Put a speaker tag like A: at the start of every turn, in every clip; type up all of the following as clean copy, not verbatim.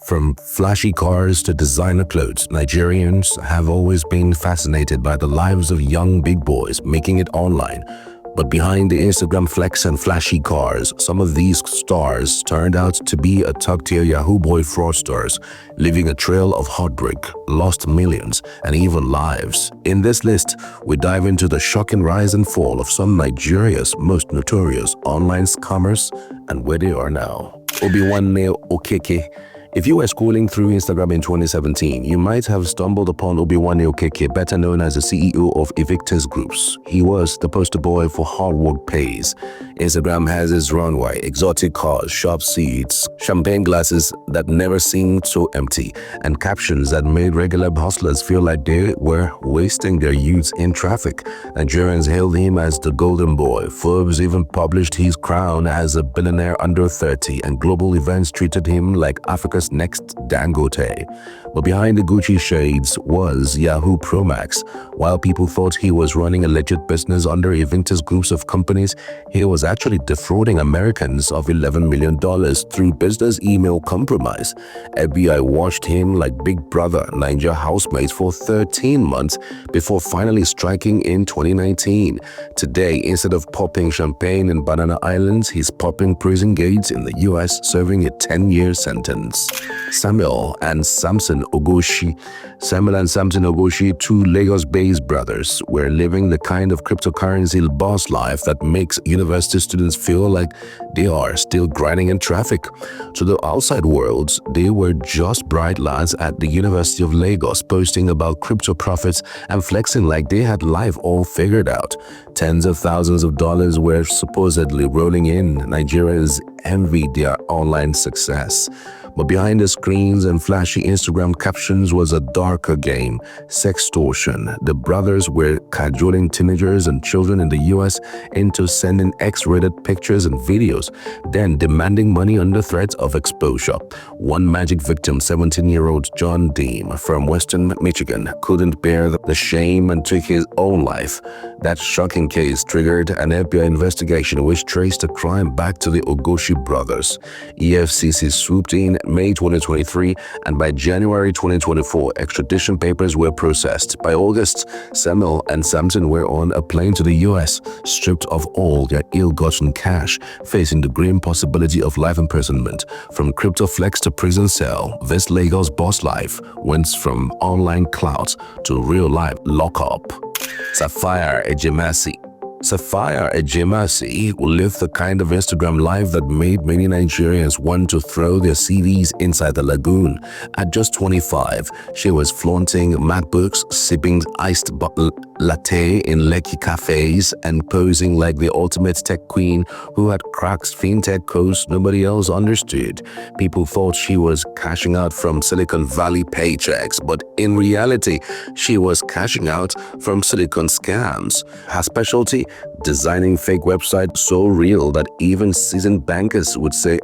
A: From flashy cars to designer clothes, Nigerians have always been fascinated by the lives of young big boys making it online. But behind the Instagram flex and flashy cars, some of these stars turned out to be a top-tier Yahoo boy fraudsters, leaving a trail of heartbreak, lost millions, and even lives. In this list, we dive into the shocking rise and fall of some Nigeria's most notorious online scammers and where they are now. Obiwanne Okeke. If you were scrolling through Instagram in 2017, you might have stumbled upon Obiwanne Okeke, better known as the CEO of Evictors Groups. He was the poster boy for hard work pays. Instagram has its runway, exotic cars, sharp seats, champagne glasses that never seemed so empty, and captions that made regular hustlers feel like they were wasting their youth in traffic. Nigerians hailed him as the golden boy. Forbes even published his crown as a billionaire under 30, and global events treated him like Africa's next Dangote. But behind the Gucci shades was Yahoo Pro Max. While people thought he was running a legit business under Evictors Groups of companies, he was actually defrauding Americans of $11 million through business email compromise. FBI watched him like Big Brother Niger housemates for 13 months before finally striking in 2019. Today, instead of popping champagne in Banana Islands, he's popping prison gates in the US, serving a 10-year sentence. Samuel and Samson Ogoshi. Samuel and Samson Ogoshi, two Lagos-based brothers, were living the kind of cryptocurrency boss life that makes university students feel like they are still grinding in traffic. To the outside world, they were just bright lads at the University of Lagos, posting about crypto profits and flexing like they had life all figured out. Tens of thousands of dollars were supposedly rolling in. Nigerians envied their online success. But behind the screens and flashy Instagram captions was a darker game: sextortion. The brothers were cajoling teenagers and children in the US into sending X-rated pictures and videos, then demanding money under threat of exposure. One magic victim, 17-year-old John Deem from Western Michigan, couldn't bear the shame and took his own life. That shocking case triggered an FBI investigation which traced the crime back to the Ogoshi brothers. EFCC swooped in May 2023, and by January 2024, extradition papers were processed. By August, Samuel and Samson were on a plane to the US, stripped of all their ill-gotten cash, facing the grim possibility of life imprisonment. From crypto flex to prison cell, this Lagos boss life went from online clout to real-life lockup. Sapphire Ejimasi. Sapphire Ejimasi lived the kind of Instagram life that made many Nigerians want to throw their CVs inside the lagoon. At just 25, she was flaunting MacBooks, sipping iced latte in Lekki cafes, and posing like the ultimate tech queen who had cracked fintech codes nobody else understood. People thought she was cashing out from Silicon Valley paychecks, but in reality, she was cashing out from Silicon scams. Her specialty: designing fake websites so real that even seasoned bankers would say,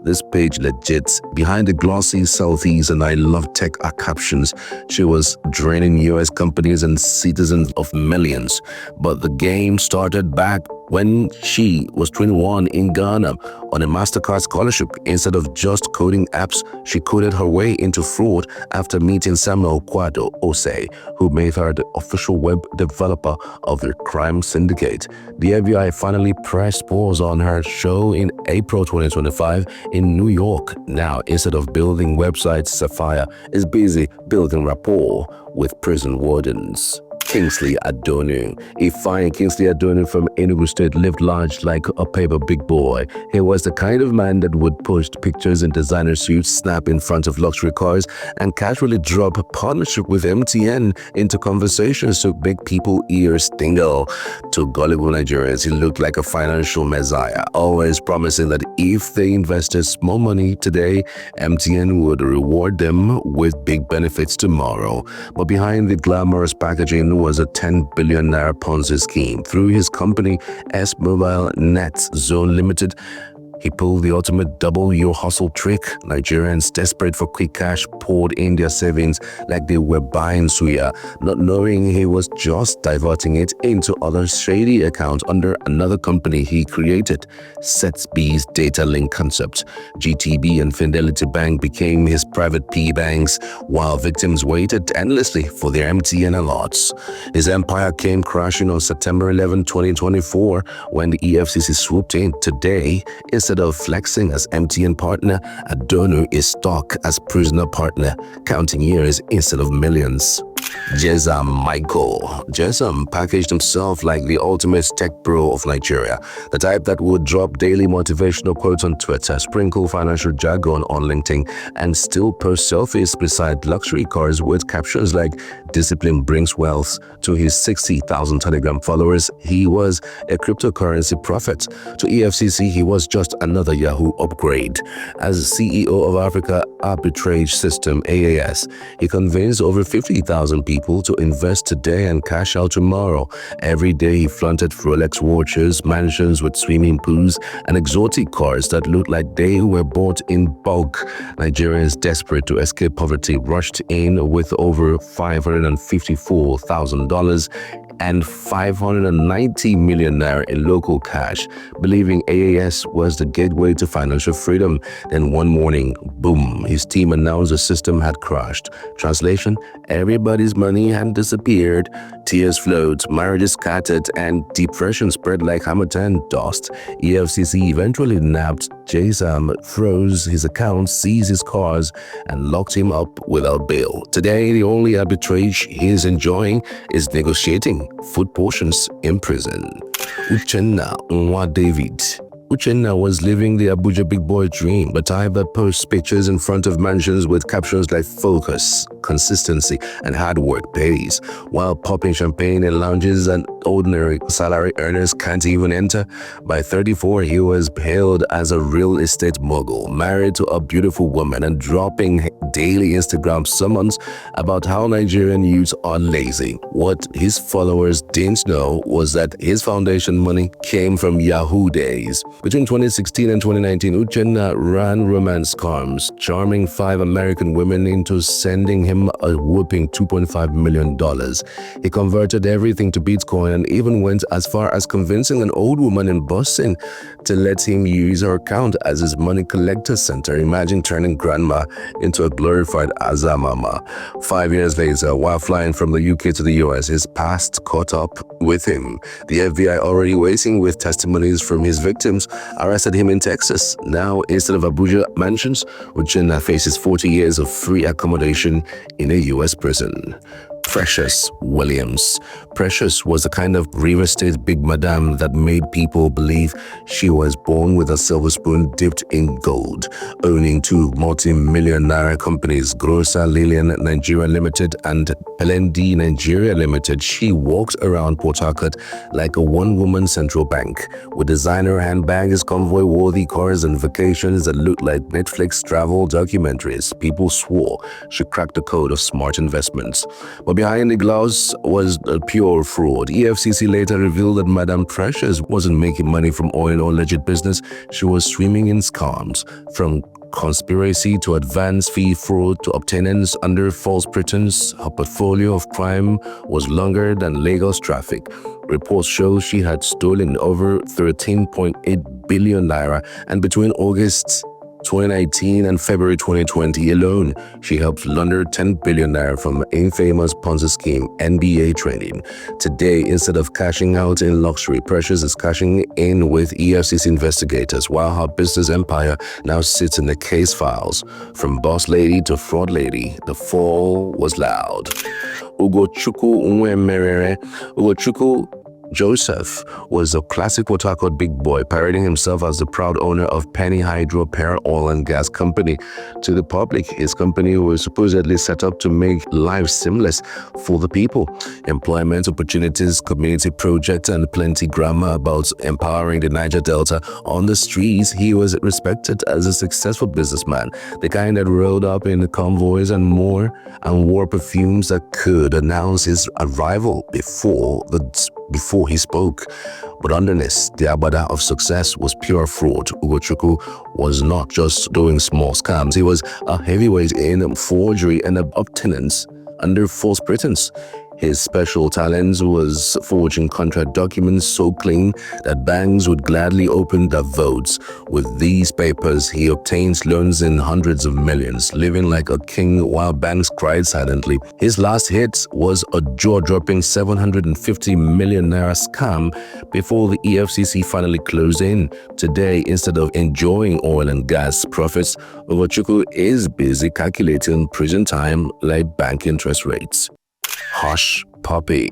A: this page legit. Behind the glossy selfies and "I love tech" captions, she was draining US companies and citizens of millions. But the game started back when she was 21 in Ghana on a MasterCard scholarship. Instead of just coding apps, she coded her way into fraud after meeting Samuel Kwado Osei, who made her the official web developer of the crime syndicate. The FBI finally pressed pause on her show in April 2025 in New York. Now, instead of building websites, Sapphire is busy building rapport with prison wardens. Kingsley Adonu. A fine Kingsley Adonu from Enugu State lived large like a paper big boy. He was the kind of man that would post pictures in designer suits, snap in front of luxury cars, and casually drop a partnership with MTN into conversations to make people's ears tingle. To gullible Nigerians, he looked like a financial messiah, always promising that if they invested small money today, MTN would reward them with big benefits tomorrow. But behind the glamorous packaging was a 10 billion naira Ponzi scheme. Through his company S Mobile Net Zone Limited, He pulled the ultimate double your hustle trick. Nigerians desperate for quick cash poured in their savings like they were buying suya, not knowing he was just diverting it into other shady accounts under another company he created. SetsB's data link concept. GTB and Fidelity Bank became his private P banks, while victims waited endlessly for their MTN alerts. His empire came crashing on September 11, 2024, when the EFCC swooped in. Today, instead of flexing as MTN partner, Adonu is stuck as prisoner partner, counting years instead of millions. Jezam Michael. Jezam packaged himself like the ultimate tech bro of Nigeria, the type that would drop daily motivational quotes on Twitter, sprinkle financial jargon on LinkedIn, and still post selfies beside luxury cars with captions like "Discipline brings wealth." To his 60,000 Telegram followers, he was a cryptocurrency prophet. To EFCC, he was just another Yahoo upgrade. As CEO of Africa Arbitrage System (AAS), he convinced over 50,000 people to invest today and cash out tomorrow. Every day he flaunted Rolex watches, mansions with swimming pools, and exotic cars that looked like they were bought in bulk. Nigerians desperate to escape poverty rushed in with over $554,000 and 590 million naira in local cash, believing AAS was the gateway to financial freedom. Then one morning, boom, his team announced the system had crashed. Translation: everybody's money had disappeared, tears flowed, marriages scattered, and depression spread like Hamilton dust. EFCC eventually nabbed Jezam, froze his account, seized his cars, and locked him up without bail. Today, the only arbitrage he is enjoying is negotiating food portions in prison. Uchenna Nwa David. Uchenna was living the Abuja big boy dream, the type that posts pictures in front of mansions with captions like "focus, consistency, and hard work pays," while popping champagne in lounges and ordinary salary earners can't even enter. By 34, he was hailed as a real estate mogul, married to a beautiful woman, and dropping daily Instagram summons about how Nigerian youths are lazy. What his followers didn't know was that his foundation money came from Yahoo days. Between 2016 and 2019, Uchenna ran romance scams, charming 5 American women into sending him a whopping $2.5 million. He converted everything to Bitcoin and even went as far as convincing an old woman in Boston to let him use her account as his money collector center. Imagine turning grandma into a glorified Azamama. 5 years later, while flying from the UK to the US, his past caught up with him. The FBI, already waiting with testimonies from his victims, arrested him in Texas. Now, instead of Abuja mansions, Uchenna faces 40 years of free accommodation in a US prison. Precious Williams. Precious was the kind of River State big madam that made people believe she was born with a silver spoon dipped in gold. Owning 2 multi-million naira companies, Grossa Lilian Nigeria Limited and Pelendi Nigeria Limited, she walked around Port Harcourt like a one-woman central bank, with designer handbags, convoy-worthy cars, and vacations that looked like Netflix travel documentaries. People swore she cracked the code of smart investments. But behind the gloss was a pure fraud. EFCC later revealed that Madam Precious wasn't making money from oil or legit business. She was swimming in scams, from conspiracy to advance fee fraud to obtainance under false pretense. Her portfolio of crime was longer than Lagos traffic. Reports show she had stolen over 13.8 billion naira, and between August 2019 and February 2020 alone, she helped launder 10 billion naira from infamous Ponzi scheme NBA trading. Today, instead of cashing out in luxury, Precious is cashing in with EFCC investigators, while her business empire now sits in the case files. From boss lady to fraud lady, the fall was loud. Ugochukwu Nwemerere. Ugochukwu Joseph was a classic Port Harcourt big boy, parading himself as the proud owner of Penny Hydro Pearl Oil and Gas Company. To the public, his company was supposedly set up to make life seamless for the people. Employment opportunities, community projects, and plenty grammar about empowering the Niger Delta. On the streets, he was respected as a successful businessman, the kind that rolled up in convoys and more, and wore perfumes that could announce his arrival before the before he spoke. But underneath, the abada of success was pure fraud. Ugochukwu was not just doing small scams, he was a heavyweight in forgery and obtenance under false pretense. His special talent was forging contract documents so clean that banks would gladly open their vaults. With these papers, he obtained loans in hundreds of millions, living like a king while banks cried silently. His last hit was a jaw-dropping 750 million naira scam before the EFCC finally closed in. Today, instead of enjoying oil and gas profits, Ugochukwu is busy calculating prison time like bank interest rates. Hush Puppy.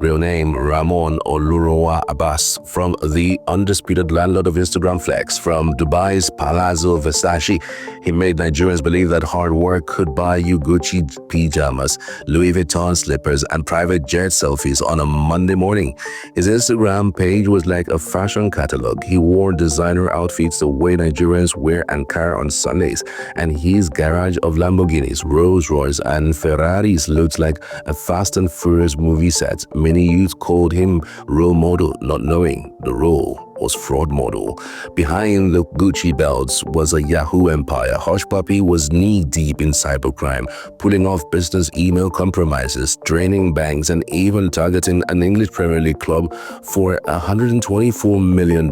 A: Real name Ramon Olurowa Abbas, from the undisputed landlord of Instagram Flex, from Dubai's Palazzo Versace. He made Nigerians believe that hard work could buy you Gucci pajamas, Louis Vuitton slippers, and private jet selfies on a Monday morning. His Instagram page was like a fashion catalog. He wore designer outfits the way Nigerians wear Ankara on Sundays, and his garage of Lamborghinis, Rolls Royce, and Ferraris looked like a Fast and Furious movie set. Many youths called him role model, not knowing the role was fraud model. Behind the Gucci belts was a Yahoo empire. Hush Puppy was knee-deep in cybercrime, pulling off business email compromises, draining banks, and even targeting an English Premier League club for $124 million.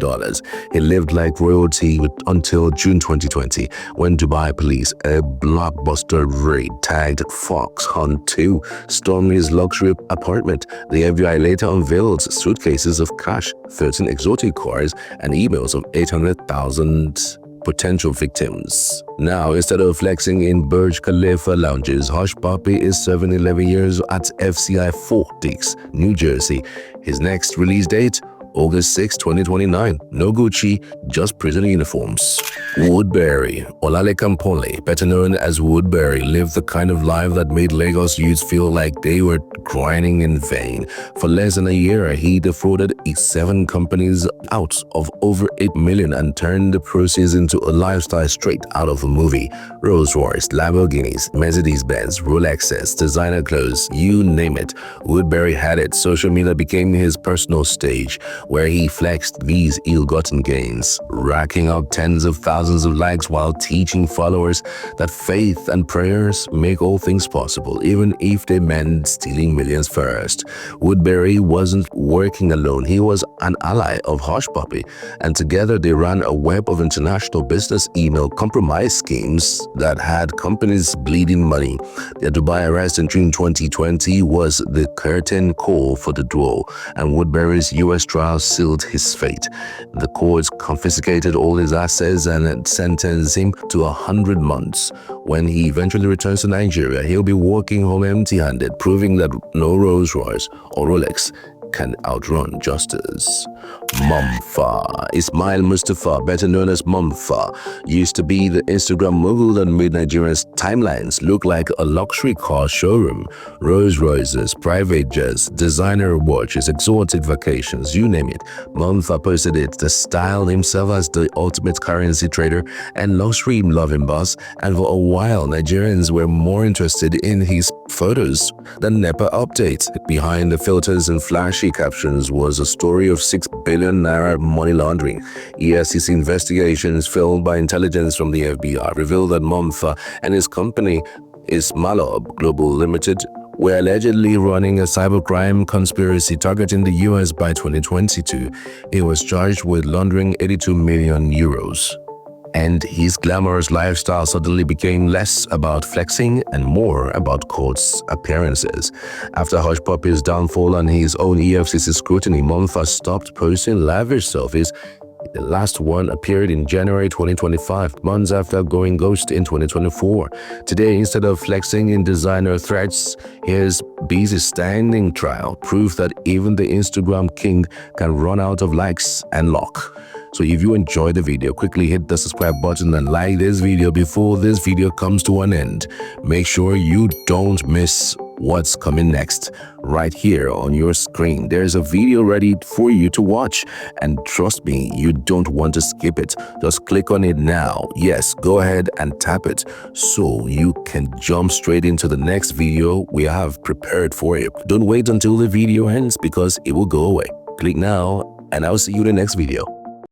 A: He lived like royalty until June 2020, when Dubai police, a blockbuster raid tagged Fox Hunt 2, stormed his luxury apartment. The FBI later unveiled suitcases of cash, 13 exotic cars, and emails of 800,000 potential victims. Now, instead of flexing in Burj Khalifa lounges, Hush Puppy is serving 11 years at FCI 4 Dix, New Jersey. His next release date? August 6, 2029. No Gucci, just prison uniforms. Woodbury. Olalekan Pole, better known as Woodbury, lived the kind of life that made Lagos youths feel like they were grinding in vain. For less than a year, he defrauded 7 companies out of over 8 million and turned the proceeds into a lifestyle straight out of a movie. Rolls Royce, Lamborghinis, Mercedes-Benz, Rolexes, designer clothes, you name it. Woodbury had it. Social media became his personal stage, where he flexed these ill-gotten gains, racking up tens of thousands of likes while teaching followers that faith and prayers make all things possible, even if they meant stealing millions first. Woodbury wasn't working alone. He was an ally of Hush Puppy, and together they ran a web of international business email compromise schemes that had companies bleeding money. Their Dubai arrest in June 2020 was the curtain call for the duo, and Woodbury's US trial sealed his fate. The courts confiscated all his assets and sentenced him to 100 months. When he eventually returns to Nigeria, he'll be walking home empty-handed, proving that no Rolls Royce or Rolex can outrun justice. Mumfa. Ismail Mustafa, better known as Mumfa, used to be the Instagram mogul that made Nigerians' timelines look like a luxury car showroom. Rolls Royces, private jets, designer watches, exotic vacations, you name it. Mumfa posted it to style himself as the ultimate currency trader and luxury-loving boss, and for a while Nigerians were more interested in his photos than NEPA updates. Behind the filters and flashy captions was a story of 6 billion naira money laundering. EFCC investigations filmed by intelligence from the FBI revealed that Mumfa and his company Ismalob Global Limited were allegedly running a cybercrime conspiracy targeting the US by 2022. He was charged with laundering 82 million euros. And his glamorous lifestyle suddenly became less about flexing and more about court's appearances. After Hush Puppy's downfall and his own EFCC scrutiny, Mumfa stopped posting lavish selfies. The last one appeared in January 2025, months after going ghost in 2024. Today, instead of flexing in designer threads, his busy standing trial proof that even the Instagram king can run out of likes and luck. So if you enjoyed the video, quickly hit the subscribe button and like this video before this video comes to an end. Make sure you don't miss what's coming next. Right here on your screen, there's a video ready for you to watch, and trust me, you don't want to skip it. Just click on it now. Yes, go ahead and tap it so you can jump straight into the next video we have prepared for you. Don't wait until the video ends because it will go away. Click now and I'll see you in the next video.